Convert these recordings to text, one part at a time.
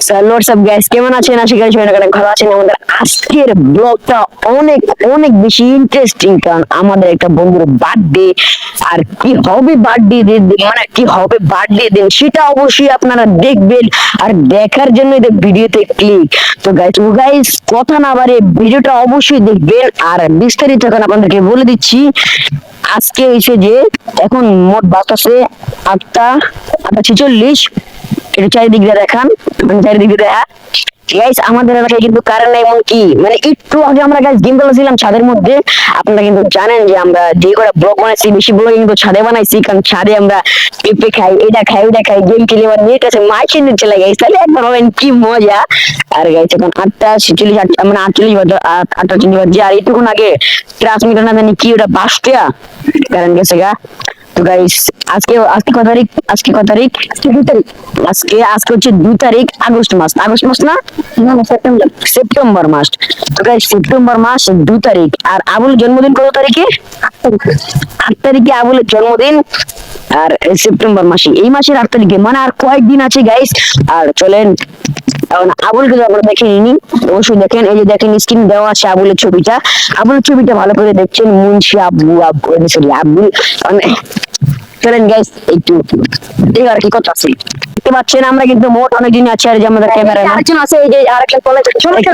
WhatsApp guys, কেমন আছেন? আশা করি সবাই অনেক ভালো আছেন। আমাদের আজকের ব্লগটা অনেক অনেক বেশি ইন্টারেস্টিং, কারণ আমাদের একটা বন্ধুর বার্থডে। আর কি হবে বার্থডে দিন, মানে কি হবে বার্থডে দিন সেটা অবশ্যই আপনারা দেখবেন। আর দেখার জন্য এই ভিডিওতে ক্লিক। তো গাইস কথা না বাড়িয়ে ভিডিওটা অবশ্যই দেখবেন। আর বিস্তারিত এখন আপনাদেরকে বলে দিচ্ছি। আজকে হয়েছে যে এখন মোট বাজতেছে 8টা 46। এটা চারিদিক দিয়ে দেখান, মানে চারিদিক দিয়ে দেখা। গাইস আমাদের এলাকায় কিন্তু কারেন্ট এমন কি, মানে একটু আগে আমরা গাইস গেম খেলছিলাম ছাদের মধ্যে। আপনারা কিন্তু জানেন যে আমরা যে করে ব্লগ বানাইছি, বেশি ব্লগ কিন্তু ছাদে বানাইছি, কারণ ছাদে আমরা পেঁপে খাই, এটা খাই, ওটা খাই, গেম খেলে আবার নেট আছে, মাইকে নিয়ে চলে গাইস। তাহলে একবার ভাবেন কি মজা। আর গাইস এখন 8টা 46, মানে 48 বাজে, 8টা 48 বাজে। আর একটুক্ষণ আগে ট্রান্সমিটার না জানি কি ওটা বাসটা কারেন্ট গেছে গা। তো গাইস আজকে আজকে কত তারিখ? আজকে কত তারিখ? আজকে 2 তারিখ। আজকে হচ্ছে 2 তারিখ আগস্ট মাস। আগস্ট মাস না, সেপ্টেম্বর। সেপ্টেম্বর মাস। তো গাইস সেপ্টেম্বর মাস 2 তারিখ। আর আবুল জন্মদিন কত তারিখে? 8 তারিখে। 8 তারিখে আবুলের জন্মদিন। আর সেপ্টেম্বর মাসে, এই মাসের 8 তারিখে, মানে আর কয়েকদিন আছে গাইস। আর চলেন এখন আবুলকে আমরা দেখে নিই, অবশ্যই দেখেন। এই যে দেখেন স্ক্রিন দেওয়া আছে আবুলের ছবিটা। আবুলের ছবিটা ভালো করে দেখছেন। মুন্সি আব্বু আব্বু সরি আব্বুল, মানে চলেন গাইস একটু দেখি আর কি কথা আছে। দেখতে পাচ্ছেন আমরা কিন্তু মোট অনেক দিন আছে। আর যে আমাদের ক্যামেরা আরেকজন আছে, এই যে আরেকটা কলেজ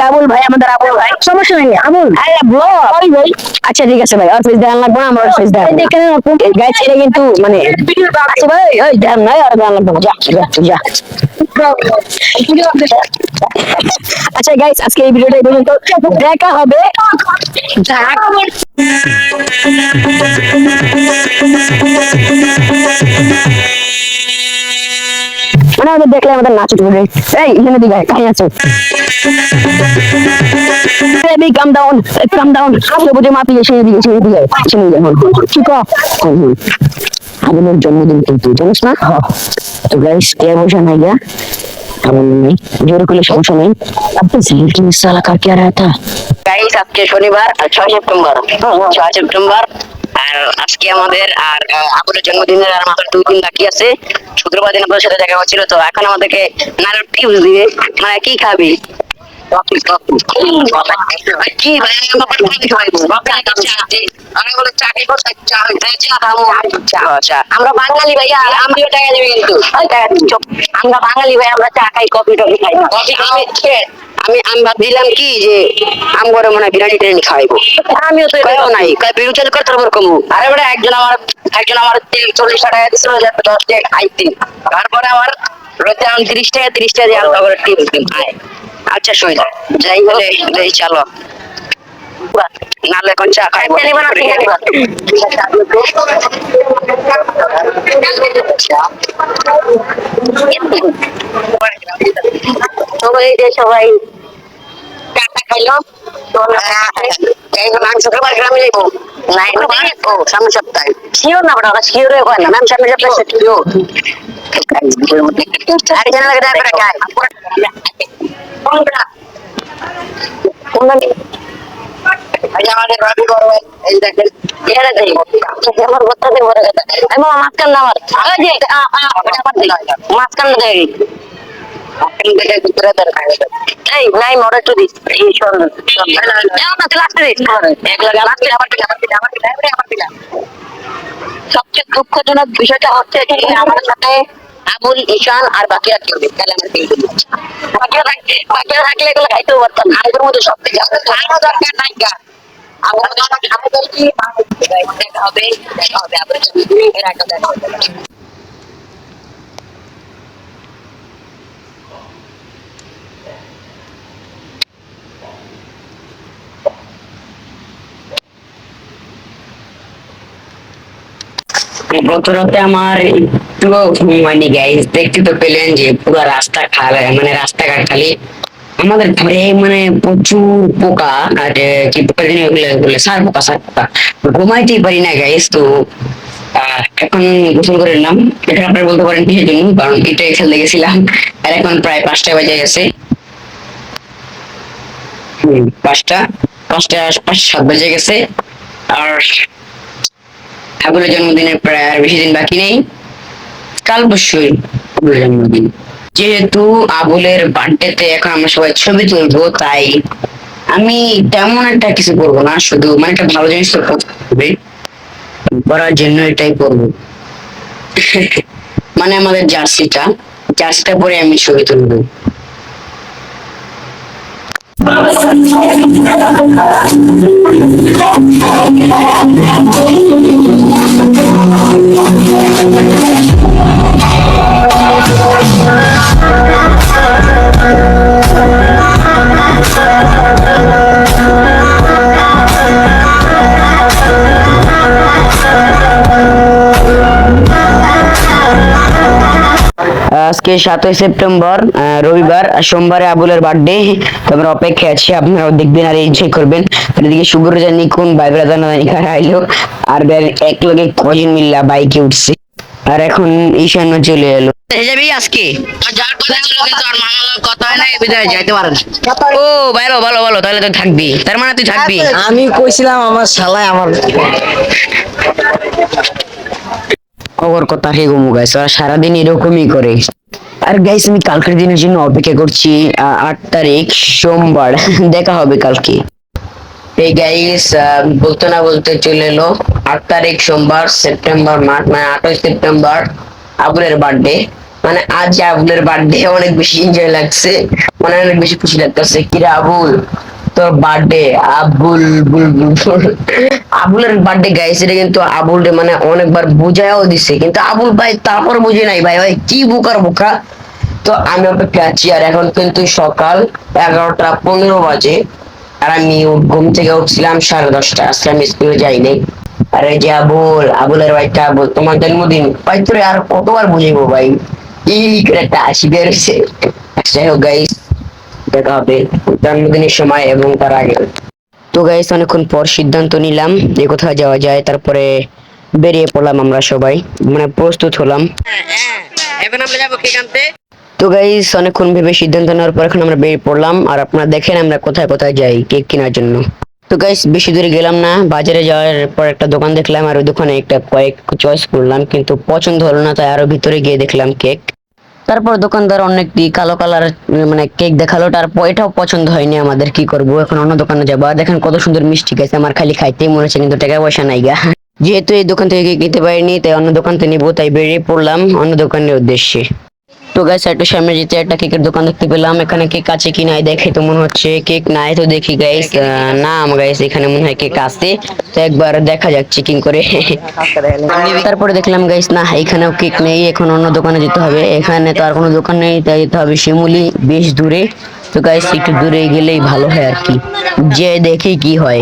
আবুল ভাই, আমাদের আবুল ভাই। সমস্যা নেই আবুল, আরে ব্লগ সরি ভাই। আচ্ছা ঠিক আছে ভাই, আর ফেস দেখান লাগবে না, আমরা ফেস দেখাবো। দেখেন গাইস এটা কিন্তু মানে আচ্ছা ভাই, ওই দেখান নাই আর দেখান লাগবে না, যা যা যা। আচ্ছা গাইস আজকে এই ভিডিওটা এই পর্যন্ত, দেখা হবে। মানে আমাদের দেখলে আমাদের নাচ উঠবে। এই এখানে দিকে কাই আছো, বেবি কাম ডাউন, কাম ডাউন। আসলে বুঝে মাপি এসে দিকে শুনে এখন কি কর। আমাদের জন্মদিন কিন্তু জানিস না। তো গাইস কে বসে নাই গা, এমন নেই জোর করলে সমস্যা নেই। আপনি সিলেক্টিং সালা কার কে রहा था গাইস? আজকে শনিবার 6 সেপ্টেম্বর, 6 সেপ্টেম্বর। আর আজকে আমাদের আর আপুরের জন্মদিনের আর মাত্র 2 দিন বাকি আছে। শুক্রবার দিন আপনার সাথে দেখা হচ্ছিল। তো এখন আমাদেরকে নারদ টিপস দিবে, মানে কি খাবি? কি ভাই আমরা বাঙালি ভাইয়া, আমিও টাকা দিবি কিন্তু। আমরা বাঙালি ভাই, আমরা চা খাই, কফি টফি খাই। আমি আমি ভাবছিলাম কি যে আমগরে মনে হয় বিরিয়ানি টিরিয়ানি খাইবো। আমিও তো কেউ নাই বিরু চালু করতে পারবো কমু। আরে বেটা একজন আমার 40 টাকা দিছিল, 10 টাকা খাইতে। তারপরে আমার রোজে 30 টাকা দিয়ে আলাদা করে টিপস দিন। আচ্ছা শুই যাই বলে যাই, চলো নালে কোন চা খাইবো। সবাই টাকা খাইলো। মাংস খাবার গ্রামে যাইবো নাই ও সামনের সপ্তাহে। শিওর না ওটা শিওর হয় না ম্যাম, সামনের সপ্তাহে শিওর। আরেকজন লাগে তারপরে খাই আমাদের ভাবি বড় এই দেখেন আমার বত্তাতে বড় কথা। আমি মাঝখান না আমার মাঝখান দেয় এই নাই মরে তো দিস এই সবচেয়ে দুঃখজনক বিষয়টা হচ্ছে যে আমাদের সাথে আবুল, ঈশান আর বাকিরা কেউ নেই। তাহলে আমরা তিনজন বাকিরা থাকলে এগুলো খাইতেও পারতাম না। এদের মধ্যে সব থেকে আরো দরকার নাই গা। আমাদের কি দেখা হবে আপনার এর আগে দেখা হবে। গত রাতে আমার একটুও ঘুম হয়নি গাইস। দেখতে তো পেলেন যে পুরো রাস্তা খালি, মানে রাস্তাঘাট খালি। আমাদের ঘরে মানে প্রচুর পোকা। আর কি পোকা জানি ওগুলো সার পোকা। ঘুমাইতেই পারি না গাইস। তো এখন গোসল করে নিলাম। এটা আপনারা বলতে পারেন কিসের জন্য, কারণ এটাই খেলতে গেছিলাম। আর এখন প্রায় 5টা বাজে গেছে। 5:07 বেজে গেছে। আর আবুলের জন্মদিনের প্রায় আর বেশি দিন বাকি নেই। কাল অবশ্যই আবুলের জন্মদিন। যেহেতু আবুলের বার্থডেতে এখন আমরা সবাই ছবি তুলবো, তাই আমি তেমন একটা কিছু করবো না, শুধু মানে একটা ভালো জিনিস তো করবে, করার জন্য এটাই করবো। মানে আমাদের জার্সিটা পরে আমি ছবি তুলবো। আজকে 7ই সেপ্টেম্বর, রবিবার, আর সোমবারে আবুলের বার্থডে। তোমরা অপেক্ষায় আছি, আপনারাও দেখবেন আর এনজয় করবেন। আর এদিকে শুভর জানি কোন ভাই ব্রাদার না জানি কারা আইলো, আর এক লগে কজন মিল্লা বাইকে উঠছে, আর এখন ঈশান্য চলে এলো। যাবি আজকে যার কথা ছিল, কিন্তু আর মামার লগে কথা হয় না, এই বিদায় যাইতে পারে না। ও ভালো ভালো ভালো, তাহলে তুই থাকবি, তার মানে তুই থাকবি। আমি কইছিলাম আমার শালায় আমার খবর কথা হে গুমু গাইস, ওরা সারাদিন এরকমই করে। আর গাইস আমি কালকের দিনের জন্য অপেক্ষা করছি, 8 তারিখ সোমবার। দেখা হবে কালকে। এই গাইস বলতে না বলতে চলে এলো 8 তারিখ সোমবার, সেপ্টেম্বর মাস, মানে 8ই সেপ্টেম্বর, আবুলের বার্থডে। মানে আজ আবুলের বার্থডে, অনেক বেশি এনজয় লাগছে, মানে অনেক বেশি খুশি লাগতেছে। কিরে আবুল, তোর বার্থডে? আবুল বুল বুল বুল। আবুলের বার্থডে গাইস, এটা কিন্তু আবুল মানে অনেকবার বুঝাইও দিছে, কিন্তু আবুল ভাই তারপর বুঝে নাই। ভাই ভাই কি বোকার বোকা। তো আমি অপেক্ষা আছি, আর এখন কিন্তু সকাল 11টা 15 বাজে, আর আমি ঘুম থেকে উঠছিলাম 10:30। আজকে আমি স্কুলে যাইনি। আরে যে আবুলের ভাইটা আবুল, তোমার জন্মদিন ভাই, তোরে আর কতবার বুঝাইবো ভাই, এই করে একটা হাসি বের হয়েছে। যাই হোক গাইস, দেখা হবে জন্মদিনের সময় এবং তার আগে। তো গাইস অনেকক্ষণ পর সিদ্ধান্ত নিলাম যে কোথায় যাওয়া যায়, তারপরে বেরিয়ে পড়লাম আমরা সবাই, মানে প্রস্তুত হলাম। এখন আমরা যাবো কেক আনতে। তো গাইস অনেকক্ষণ ভেবে সিদ্ধান্ত নেওয়ার পর এখন আমরা বেরিয়ে পড়লাম, আর আপনারা দেখেন আমরা কোথায় কোথায় যাই কেক কেনার জন্য। তো গাইস বেশি দূরে গেলাম না, বাজারে যাওয়ার পর একটা দোকান দেখলাম, আর ওই দোকানে একটা কয়েক চয়েস করলাম, কিন্তু পছন্দ হলো না, তাই আরো ভিতরে গিয়ে দেখলাম কেক। তারপর দোকানদার অনেকটি কালো কালার মানে কেক দেখালো, তারপর এটাও পছন্দ হয়নি আমাদের। কি করব, এখন অন্য দোকানে যাবো। আর দেখেন কত সুন্দর মিষ্টি গেছে, আমার খালি খাইতেই মনে হচ্ছে, কিন্তু টাকা পয়সা নাই গা। যেহেতু এই দোকান থেকে কেক নিতে পারিনি, তাই অন্য দোকান থেকে নিবো, তাই বেরিয়ে পড়লাম অন্য দোকানের উদ্দেশ্যে। তো গাইস একটু সামনে যেতে একটা কেকের দোকান দেখতে পেলাম, এখানে কেক আছে কি নাই দেখে তো মনে হচ্ছে কেক নাই, তো দেখি গাইস, না গাইস এখানে মনে হয় কেক আছে, তো একবার দেখা যাক চেকিং করে। তারপরে দেখলাম গাইস না, এখানেও কেক নেই, এখন অন্য দোকানে যেতে হবে। এখানে তো আর কোনো দোকান নেই, তাই যেতে হবে শিমুলি, বেশ দূরে। তো গাইস একটু দূরে গেলেই ভালো হয় আর কি, যে দেখি কি হয়।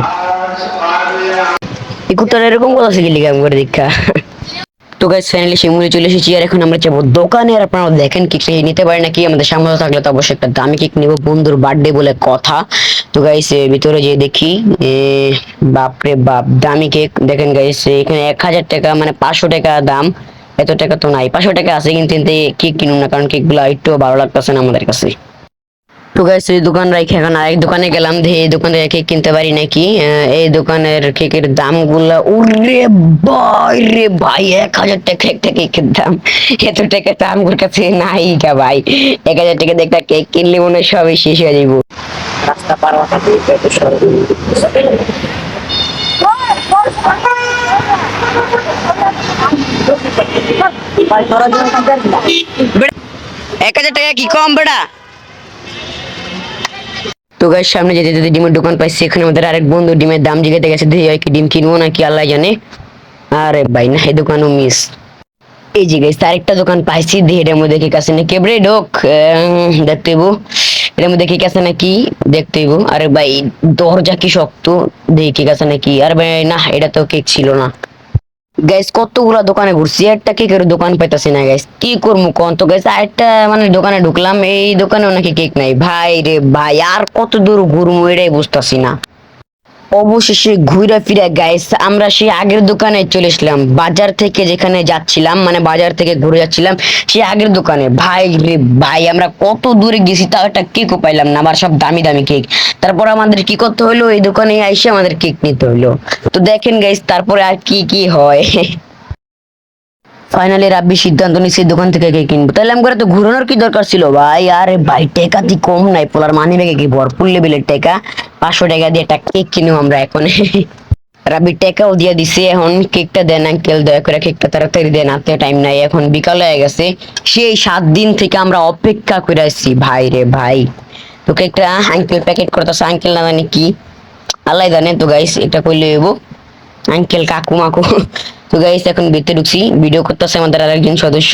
ইকুতার এরকম কথা শিখলি কাম করে দীক্ষা। তো গাইস ফাইনালি শিমুলে চলে এসেছি, আর এখন আমরা যাবো দোকানে। আর আপনারা দেখেন কেক নিতে পারি নাকি, আমাদের সামর্থ্য থাকলে তো অবশ্যই একটা দামি কেক নিবো, বন্ধুর বার্থডে বলে কথা। তো গাইস ভিতরে যে দেখি, বাপরে বাপ দামি কেক। দেখেন গাইস এখানে 1000 টাকা, মানে 500 টাকা দাম। এত টাকা তো নাই, 500 টাকা আছে, কিন্তু কেক কিনুন না, কারণ কেক গুলা একটু ভালো লাগতেছে না আমাদের কাছে। তো গাইস এই দোকান রাখে এখন আরেক দোকানে গেলাম, দেখি এই দোকান থেকে কেক কিনতে পারি নাকি। এই দোকানের কেকের দাম গুলা, ওরে ভাই রে ভাই, 1000 টাকা একটা কেকের দাম। এত টাকা তো আমার কাছে নাই গা ভাই। 1000 টাকা দিয়ে একটা কেক কিনলে মনে হয় সবই শেষ হয়ে যাইব। রাস্তা পার হতে এত সরল। 1000 টাকা কি কম বেটা? তো গাইস সামনে যেতে যেতে ডিমের দোকান পাইছি, এখানে আমাদের আরেক বন্ধু ডিমের দাম জিজ্ঞাসা গেছে, দেখি কি ডিম কিনবো নাকি আল্লাহ জানে। আরে ভাই না, এই দোকানও মিস। এই যে গাইস আরেকটা দোকান পাইছি, দেখি এটার মধ্যে কি কাছে নাকি, এবারে ঢোক, দেখতে হইব এটার মধ্যে কি কাছে নাকি, দেখতে হইব। আরে ভাই দরজা কি শক্ত, দেখি কি কাছে নাকি। আর ভাই না, এটা তো কেক ছিল না। গাইস কতগুলা দোকানে ঘুরছি, একটা কেকের দোকান পাইতাছি না গাইস, কি করবো কোন। তো গাইস আরেকটা মানে দোকানে ঢুকলাম, এই দোকানেও নাকি কেক নাই। ভাই রে ভাই, আর কত দূর ঘুরবো এটাই বুঝতাছি না। অবশেষে ঘুরে ফিরে গাইস আমরা সেই আগের দোকানে চলে এসলাম, বাজার থেকে যেখানে যাচ্ছিলাম, মানে বাজার থেকে ঘুরে যাচ্ছিলাম সেই আগের দোকানে। ভাই রে ভাই, আমরা কত দূরে গেছি, তাও একটা কেকও পাইলাম না, আবার সব দামি দামি কেক। তারপর আমাদের কি করতে হলো, এই দোকানে এসে আমাদের কেক নিতে হলো। তো দেখেন গাইস তারপরে আর কি কি হয়। ফাইনালি রাব্বি সিদ্ধান্ত নিচ্ছে দোকান থেকে কেক কিনবো, তাহলে আমি করে তো ঘুরানোর কি দরকার ছিল ভাই? আরে ভাই টেকা তুই কম নাই, পোলার মানি ব্যাগে কি ভরপুর লেভেলের টেকা, 500 টাকা দিয়ে একটা কেক কিনো আমরা এখন। রাব্বি টেকাও দিয়ে দিছে, এখন কেকটা দেন আঙ্কেল, দয়া করে কেকটা তাড়াতাড়ি দেন, হাতে টাইম নাই, এখন বিকাল হয়ে গেছে। সেই 7 দিন থেকে আমরা অপেক্ষা করে আসছি ভাই রে ভাই। তো কেকটা আঙ্কেল প্যাকেট করতেছে, আঙ্কেল না জানি কি আল্লাহ জানে। তো গাইস এটা কইলে হইব আঙ্কেল কাকু মাকু। তো গাইস এখন ভিতরে ঢুকছি, ভিডিও করতেছে আমাদের আরেকজন সদস্য।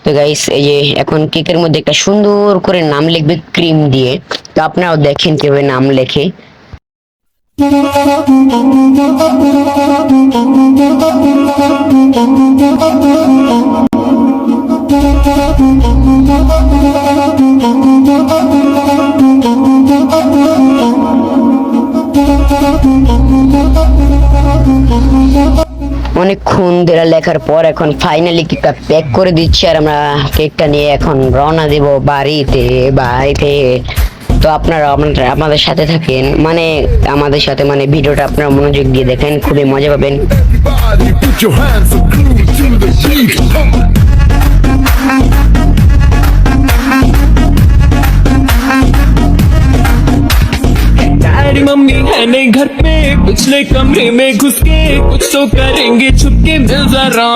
তো গাইস এই যে এখন কেকের মধ্যে একটা সুন্দর করে নাম লিখবে ক্রিম দিয়ে, তো আপনারাও দেখেন কিভাবে নাম লেখে। অনেকক্ষণ ধরে লেখার পর এখন ফাইনালি কেকটা প্যাক করে দিচ্ছি, আর আমরা কেকটা নিয়ে এখন রওনা দেব বাড়িতে। তো আপনারা আমাদের সাথে থাকেন, মানে আমাদের সাথে মানে ভিডিওটা আপনারা মনোযোগ দিয়ে দেখেন, খুবই মজা পাবেন। Everybody put your hands up, groove to the beat. Daddy mummy है नहीं घर पे, पिछले कमरे में घुस के कुछ तो करेंगे छुपके दिल जरा।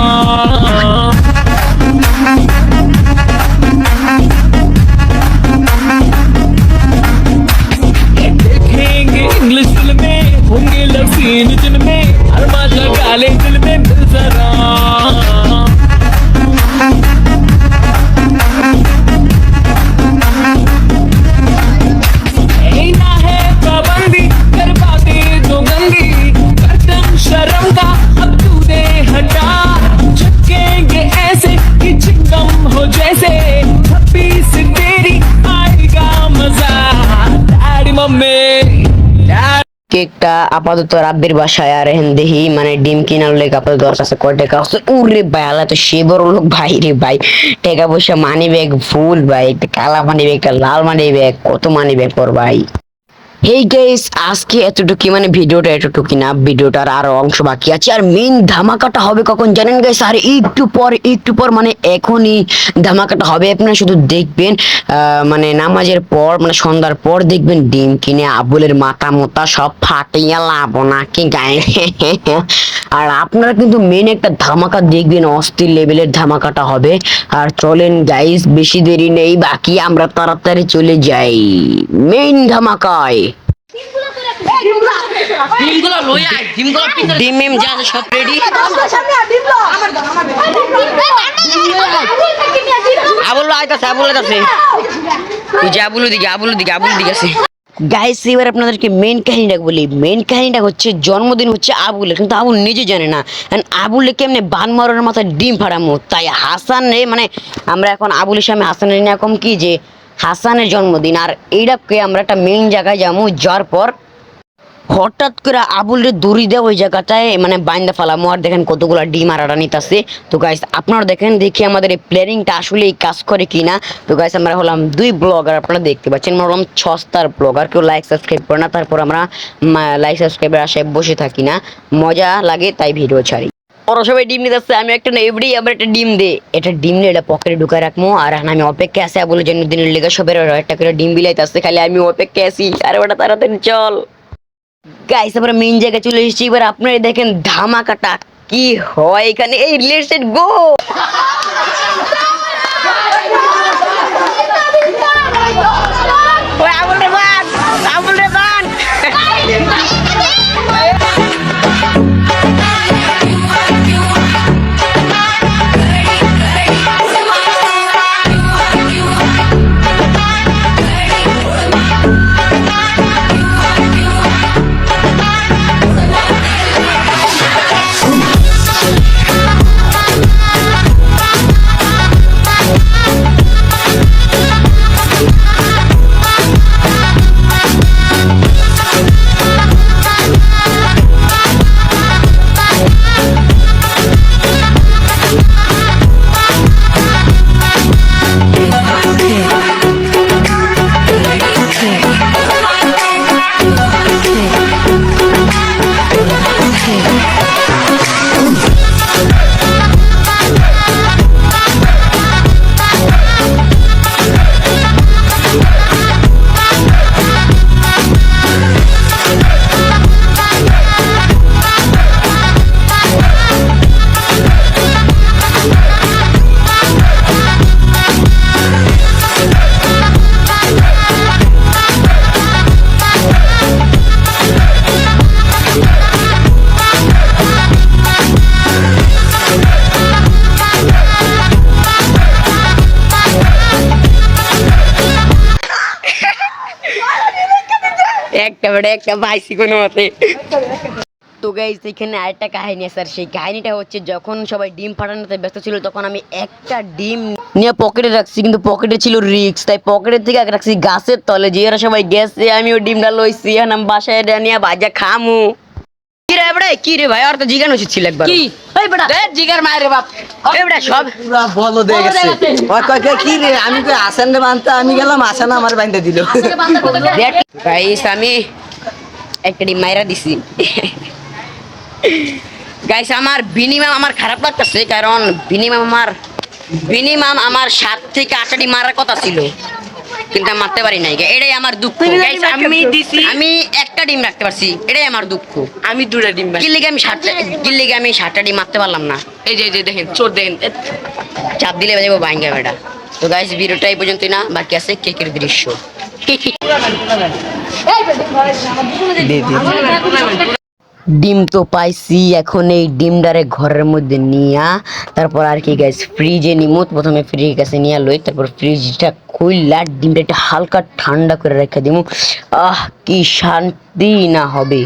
देखेंगे इंग्लिश फिल्में, होंगे लव सीन जिनमें अरमान लगा ले दिल में दिल जरा। ना है पाबंदी कर बातें जो गंदी, कर्तन शर्म का अब तूने हटा, झटकेंगे ऐसे कि चिंगम हो जैसे, 26 तेरी आएगा मजा। डैडी मम्मी কেকটা আপাতত রাব্বির বাসায়, আর এখন দেখি মানে ডিম কিনার লেগে আপাতত ওর কাছে কয় টাকা আছে। উরে ভাই আল্লাহ তো সে বড় লোক ভাই রে ভাই, টাকা পয়সা মানি ব্যাগ ফুল ভাই, একটা কালা মানি ব্যাগ, একটা লাল মানি ব্যাগ, কত মানি ব্যাগ পর ভাই। হেই গাইস আজকে এতটুকু, মানে ভিডিওটা এতটুকু না, ভিডিওটার আরো অংশ বাকি আছে। আর মেইন ধামাকাটা হবে কখন জানেন গাইস? আর একটু পর মানে এখনই ধামাকাটা হবে, আপনারা শুধু দেখবেন। মানে নামাজের পর মানে সন্ধ্যার পর দেখবেন ডিম কিনে আবুলের মাথা মোতা সব ফাটিয়ে লাভ নাকি গায়ে। আর আপনারা কিন্তু মেন একটা ধামাকা দেখবেন, অস্থির লেভেলের ধামাকাটা হবে। আর চলেন গাইস বেশি দেরি নেই, বাকি আমরা তাড়াতাড়ি চলে যাই মেইন ধামাকায়। ডিম মিম যা আছে সব রেডি। আবুল আইতাছে ওই যে আবুল দিকে আছে। গাইস এবার আপনাদেরকে মেন কাহিনীটা বলি। মেন কাহিনীটা হচ্ছে জন্মদিন হচ্ছে আবুলের, কিন্তু আবুল নিজে জানে না। আবুলে কেমনে বান মারার মাথায় ডিম ফাড়ামো, তাই হাসান রে মানে আমরা এখন আবুলের সামনে হাসানের এরকম কি যে হাসানের জন্মদিন, আর এইটাকে আমরা একটা মেইন জায়গায় যাবো। যাওয়ার পর হঠাৎ করে আবুলের দড়ি দেওয়া ওই জায়গাটায় মানে বাইন্দা ফেলামো, আর দেখেন কতগুলো ডিম আড়াটা নিতেছে। তো গাইস আপনারা দেখেন দেখি আমাদের এই প্ল্যানিংটা আসলে কাজ করে কিনা। তো গাইস আমরা হলাম 2 ব্লগার, আপনারা দেখতে পাচ্ছেন আমরা হলাম 6 স্টার ব্লগার, কেউ লাইক সাবস্ক্রাইব করে না, তারপর আমরা লাইক সাবস্ক্রাইবের আশায় বসে থাকি না, মজা লাগে তাই ভিডিও ছাড়ি। ওরা সবাই ডিম নিতে আসছে, আমি একটা না এভরি আবার একটা ডিম দে, এটা ডিম নিয়ে এটা পকেটে ঢুকায় রাখবো। আর আমি অপেক্ষা আছি বলে জন্মদিনের লেগে সবের একটা করে ডিম বিলাইতে আসছে, খালি আমি অপেক্ষা আছি। আরে ওটা তাড়াতাড়ি চল গাইস, আমরা মেইন জায়গায় চলে এসেছি। এবার আপনারা দেখেন ধামাকাটা কি হয় এখানে। এই লেটস গো। আবুল রে বান একটা বেটা একটা পাইছি কোনো মতে। তো গাইস এখানে আরেকটা কাহিনী আছে, আর সেই কাহিনীটা হচ্ছে যখন সবাই ডিম ফাটানোতে ব্যস্ত ছিল তখন আমি একটা ডিম নিয়ে পকেটে রাখছি, কিন্তু পকেটে ছিল রিক্স, তাই পকেটের থেকে রাখছি গাছের তলে। যে এরা সবাই গেছে আমি ওই ডিমটা লইছি, আমি বাসায় নিয়ে ভাজা খামু। কি রে বেটা, কি রে ভাই, আর তো জিগানো উচিত ছিল একবার। কি এই বেটা জিগার মায়ের বাপ, এই বেটা সব পুরা বলো দিয়ে গেছে। ওই কয় কয় কি রে, আমি তো আসেন রে বানতে, আমি গেলাম আসানা আমার বাইন্দা দিল। গাইস আমি একটা ডিম মাইরা দিছি। গাইস আমার বিনিমাম আমার খারাপ লাগতেছে, কারণ বিনিমাম আমার 7 থেকে 8টা ডিম মারার কথা ছিল, কিন্তু আমি মারতে পারি নাই। এটাই আমার দুঃখ। গাইস আমি একটা ডিম রাখতে পারছি, এটাই আমার দুঃখ। আমি 2টা ডিম কি লিগে আমি 7টা ডিম মারতে পারলাম না। এই যে দেখেন চোর দেখেন, চাপ দিলে বাজাবো ভাঙ্গা বেটা। তো গাইস ভিডিওটা এই পর্যন্তই না, বাকি আছে কেকের দৃশ্য। ডিম তো পাইছি, এখন এই ডিমটারে ঘরের মধ্যে নিয়া তারপর আর কি গাইস ফ্রিজে নিমু। প্রথমে ফ্রিজ কাছে নিয়ে লই, তারপর ফ্রিজটা খুললা ডিমটা একটু হালকা ঠান্ডা করে রেখে দিমু। কি শান্তি না হবে।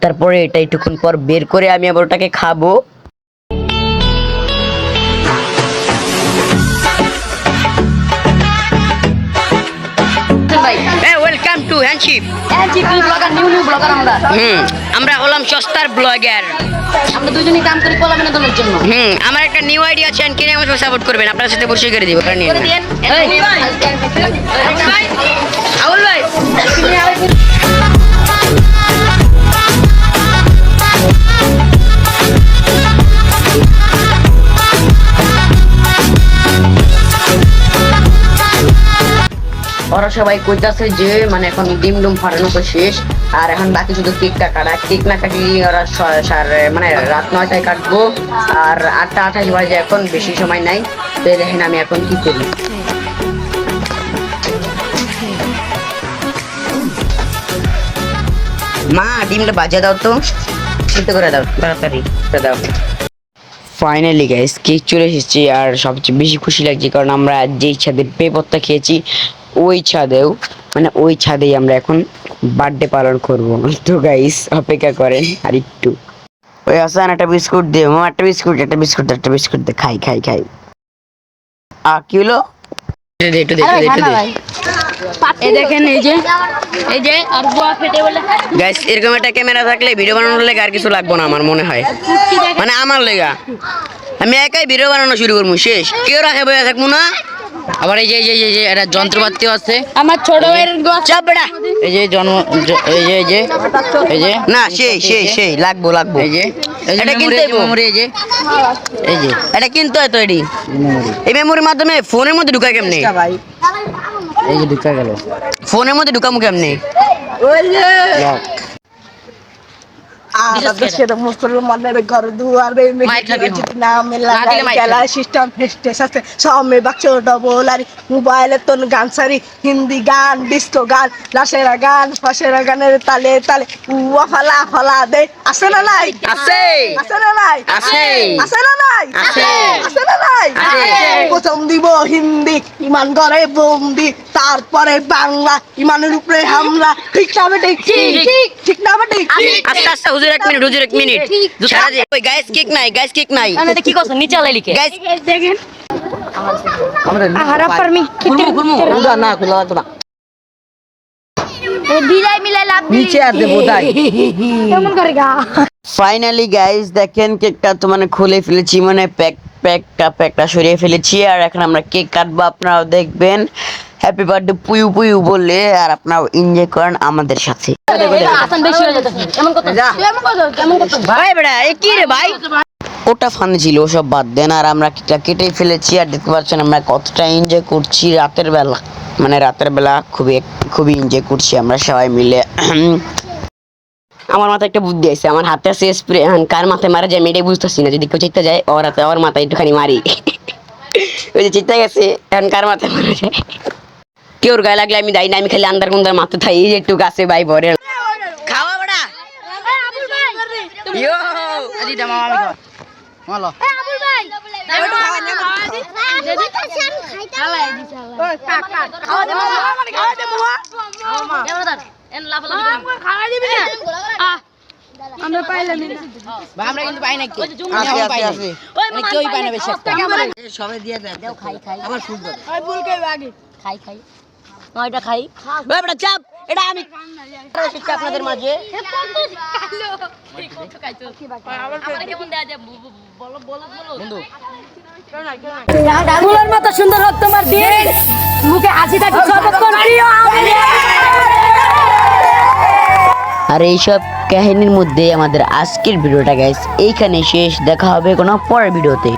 তারপরে এটা একটুক্ষণ পর বের করে আমি আবার ওটাকে খাবো। Welcome to handship blogger, new blogger আমরা হলাম সস্তার ব্লগার। আমরা দুজনেই কাম করি কলা বিনোদনের জন্য। আমার একটা নিউ আইডিয়া আছে, কিনে আমাকে সাপোর্ট করবেন, আপনার সাথে পরিচয় করে দিব। আউল ভাই ওরা সবাই কইতাছে যে মানে এখন ডিম ডুম ফাটানো তো শেষ, আর এখন বাকি শুধু কেকটা কাটা। কেক না কাটলে ওরা মানে রাত 9টায় কাটবো, আর 8টা 28 বাজে, এখন বেশি সময় নাই। তো দেখেন আমি এখন কি করি। মা ডিমটা বাজে দাও তো, সিদ্ধ করে দাও তাড়াতাড়ি দাও। ফাইনালি গাইস কেক চলে এসেছে, আর সবচেয়ে বেশি খুশি লাগছে কারণ আমরা যেই ছাদের পেপরটা খেয়েছি ওই ছাদেই আমরা এখন বার্থডে পালন করব। তো গাইস অপেক্ষা করেন আর একটু। ওই হাসান একটা বিস্কুট দে, মা একটা বিস্কুট দে, খাই কি হলো? একটু দে। এই দেখেন এই যে আর গোয়া ফেটে বলে গাইস এরকম একটা ক্যামেরা থাকলে ভিডিও বানানোর লেগে আর কিছু লাগবে না আমার মনে হয়, মানে আমার লেগা আমি একাই ভিডিও বানানো শুরু করবো, শেষ কেউ রাখে বইয়া থাকবো না। আবার এই যে একটা যন্ত্রপাতি আছে, আমার ছোট ভাইয়ের চাপ বেটা। এই যে এই যে না সেই লাগবো এই যে এটা কিনতে হইবো। মেমোরি, এই যে এটা কিনতে হয় তো, এই মেমোরির মাধ্যমে ফোনের মধ্যে ঢুকায় কেমনে? ভাই এই যে ঢুকা গেল ফোনের মধ্যে ঢুকামু কেমনে? ওই যে লক। সেটা মুসলমানের ঘর দুয়ারে নামে লাগাই খেলা সিস্টেম ফেস্টেস আছে সবে বাক্স ডবল আর মোবাইলে তোর গান সারি হিন্দি গান ডিস্কো গান লাশেরা গান ফাঁসেরা গানের তালে তালে উয়া ফালা দে আছে না নাই? আছে না নাই? আছে না নাই? আছে না নাই? আছে। প্রথম দিব হিন্দি ইমান করে বন্দি, তারপরে বাংলা ইমানের উপরে হামলা। ঠিক না বেটি? ঠিক না বেটি? আস্তে হুজুর এক মিনিট সারা যে ওই গাইস কেক নাই এটা কি করছ নিচে আলাই লিখে গাইস দেখেন আমাদের হারাপার মি খুলবো না খোলা লাগতো না, দিলাই মিলাই লাভ নিচে আর দেবো তাই। কেমন করে গা। ফাইনালি গাইস দেখেন কেকটা তো মানে খুলে ফেলেছি, মানে প্যাকটা সরিয়ে ফেলেছি, আর এখন আমরা কেক কাটবো, আপনারাও দেখবেন। হ্যাপি বার্থডে পুয়ু বলে, আর আপনারাও এনজয় করেন আমাদের সাথে। আসান বেশি হয়ে যাচ্ছে কেমন কথা কেমন কথা ভাই বেটা এ কি রে ভাই, ওটা ফান ছিল, ওসব বাদ দেন। আর আমরা কেকটা কেটেই ফেলেছি, আর দেখতে পাচ্ছেন আমরা কতটা এনজয় করছি রাতের বেলা খুবই এনজয় করছি আমরা সবাই মিলে। আমার মাথায় একটা বুদ্ধি আছে, আমার হাতে আছে স্প্রে, কার মাথায় মারা যায় আমি এটাই বুঝতেছি না। যদি কেউ চিত্তে যায় ওর হাতে আমার মাথায় একটুখানি মারি, ওই যে চিত্তে গেছে এখন কার মাথায় মারা যায়। কেউর গায়ে লাগলে আমি দাই না, আমি খালি আন্দার কুন্দার মাথা থাই, এই যে একটু গাছে ভাই ভরে খাওয়া বেড়া। ইয়ো আজি দে মামা, আমি খাওয়া মালো আমরা পাইলাম না ভাই আমরা কিন্তু পাই না কি আমি পাই না মানে কেউই পায় না বেশি একটা সবাই দিয়ে দেন দাও খাই আবার ফুল দাও ওই বলকে আগে খাই এটা খাই ওই বড় চাপ এটা আমি শিক্ষা আপনাদের মাঝে বন্ধু ফুলের মতো সুন্দর হোক তোমার দিন, মুখে হাসি থাকুক সর্বক্ষণ প্রিয় আওয়ামী লীগ। আর এইসব কাহিনীর মধ্যে আমাদের আজকের ভিডিওটা গাইস এইখানে শেষ। দেখা হবে কোনো পরের ভিডিওতে।